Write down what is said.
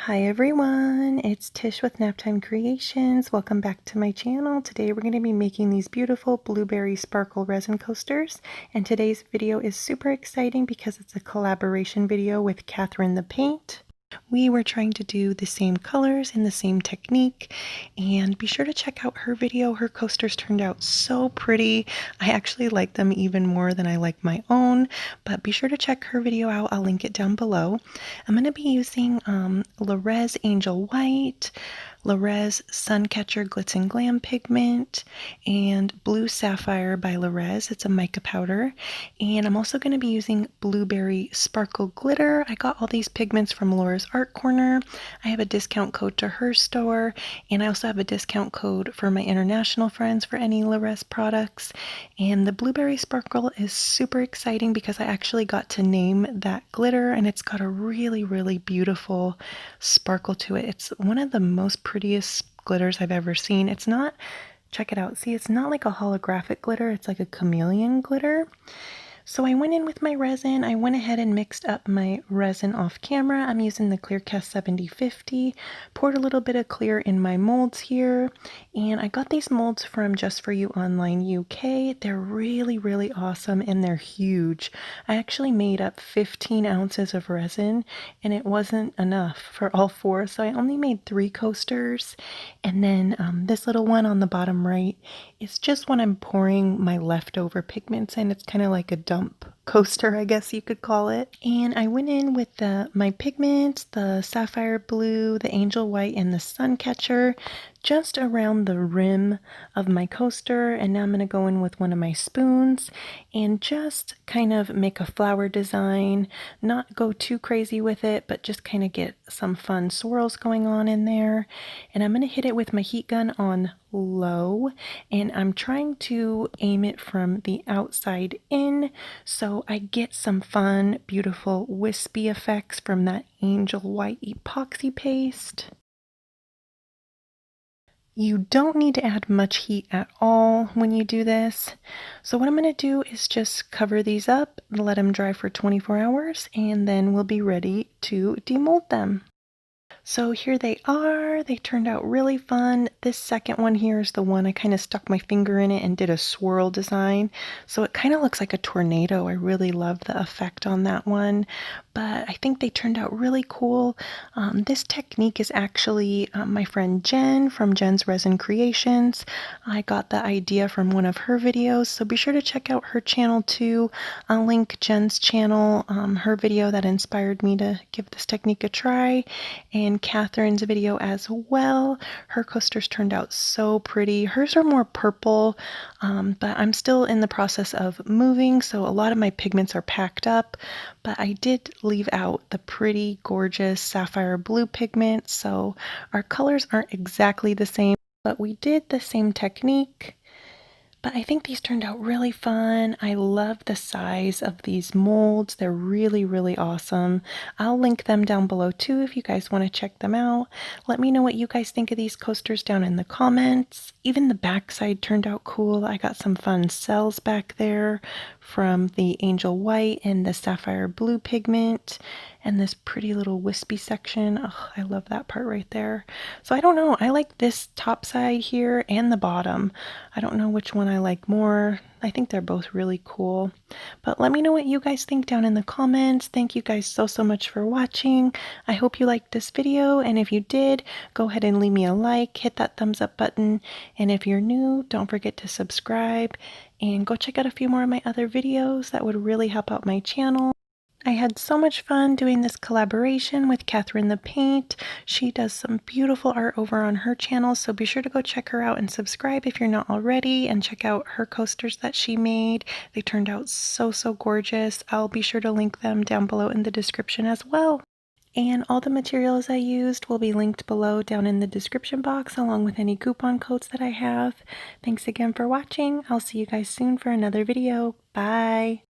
Hi everyone, it's Tish with Naptime Creations. Welcome back to my channel. Today we're going to be making these beautiful blueberry sparkle resin coasters, and today's video is super exciting because it's a collaboration video with Catherine the Paint. We were trying to do the same colors and the same technique, and be sure to check out her video. Her coasters turned out so pretty. I actually like them even more than I like my own, but be sure to check her video out. I'll link it down below. I'm going to be using Lorez Angel White, Lorez Suncatcher Glitz and Glam pigment, and Blue Sapphire by Lorez. It's a mica powder. And I'm also going to be using Blueberry Sparkle Glitter. I got all these pigments from Laura's Art Corner. I have a discount code to her store, and I also have a discount code for my international friends for any Lorez products. And the Blueberry Sparkle is super exciting because I actually got to name that glitter, and it's got a really beautiful sparkle to it. It's one of the most prettiest glitters I've ever seen. It's not, check it out, see, it's not like a holographic glitter, it's like a chameleon glitter. So I went in with my resin. I went ahead and mixed up my resin off camera. I'm using the clearcast 7050. Poured a little bit of clear in my molds here. And I got these molds from Just For You Online UK. They're really awesome, and they're huge. I actually made up 15 ounces of resin, and it wasn't enough for all four. So I only made 3 coasters. And then this little one on the bottom right is just when I'm pouring my leftover pigments in. It's kind of like a dump coaster, I guess you could call it. And I went in with my pigments, the sapphire blue, the angel white, and the Suncatcher, just around the rim of my coaster. And now I'm going to go in with one of my spoons and just kind of make a flower design, not go too crazy with it, but just kind of get some fun swirls going on in there. And I'm going to hit it with my heat gun on low, and I'm trying to aim it from the outside in so I get some fun, beautiful wispy effects from that angel white epoxy paste. You don't need to add much heat at all when you do this. So what I'm going to do is just cover these up, let them dry for 24 hours, and then we'll be ready to demold them. So here they are. They turned out really fun. This second one here is the one I kind of stuck my finger in it and did a swirl design. So it kind of looks like a tornado. I really love the effect on that one. But I think they turned out really cool. This technique is actually my friend Jen from Jen's Resin Creations. I got the idea from one of her videos, so be sure to check out her channel too. I'll link Jen's channel, her video that inspired me to give this technique a try, and Catherine's video as well. Her coasters turned out so pretty. Hers are more purple, but I'm still in the process of moving, so a lot of my pigments are packed up, but I did leave out the pretty gorgeous sapphire blue pigment, so our colors aren't exactly the same, but we did the same technique. But I think these turned out really fun. I love the size of these molds. They're really awesome. I'll link them down below too if you guys want to check them out. Let me know what you guys think of these coasters down in the comments. Even the backside turned out cool. I got some fun cells back there from the angel white and the sapphire blue pigment, and this pretty little wispy section. Oh, I love that part right there. So I don't know. I like this top side here and the bottom. I don't know which one I like more. I think they're both really cool. But let me know what you guys think down in the comments. Thank you guys so much for watching. I hope you liked this video, and if you did, go ahead and leave me a like, hit that thumbs up button, and if you're new, don't forget to subscribe, and go check out a few more of my other videos. That would really help out my channel. I had so much fun doing this collaboration with Catherine the Paint. She does some beautiful art over on her channel, so be sure to go check her out and subscribe if you're not already, and check out her coasters that she made. They turned out so gorgeous. I'll be sure to link them down below in the description as well. And all the materials I used will be linked below down in the description box, along with any coupon codes that I have. Thanks again for watching. I'll see you guys soon for another video. Bye!